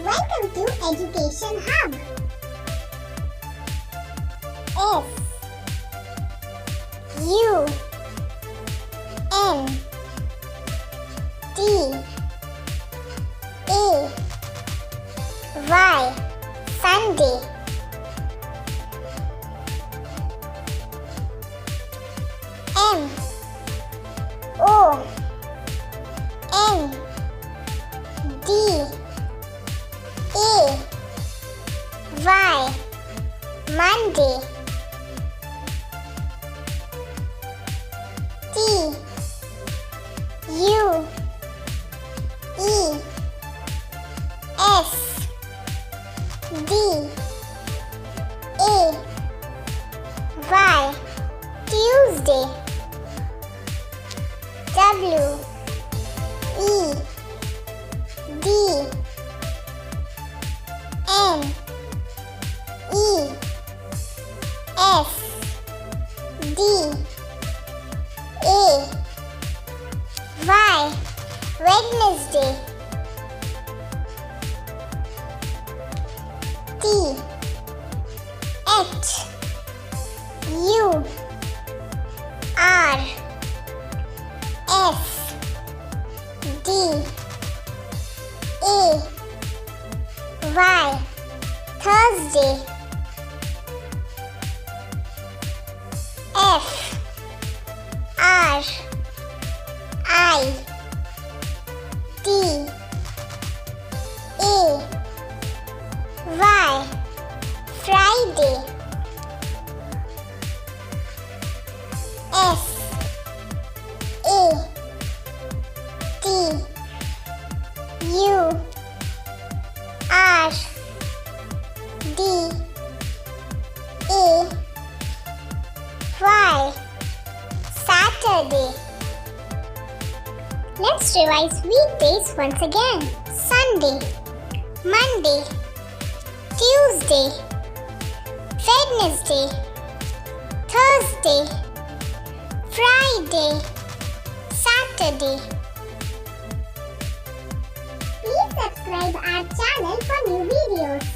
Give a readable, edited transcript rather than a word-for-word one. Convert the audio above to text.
Welcome to Education Hub. S U N D A Y Sunday. M O N D A Y Monday. T U E S D A Y Tuesday. W E D N E S D A Y Wednesday. T H U R S D A Y Thursday. F R I D A Y Friday. S A T U R D A Y Saturday. Let's revise weekdays once again. Sunday, Monday, Tuesday, Wednesday, Thursday, Friday, Saturday. Please subscribe our channel for new videos.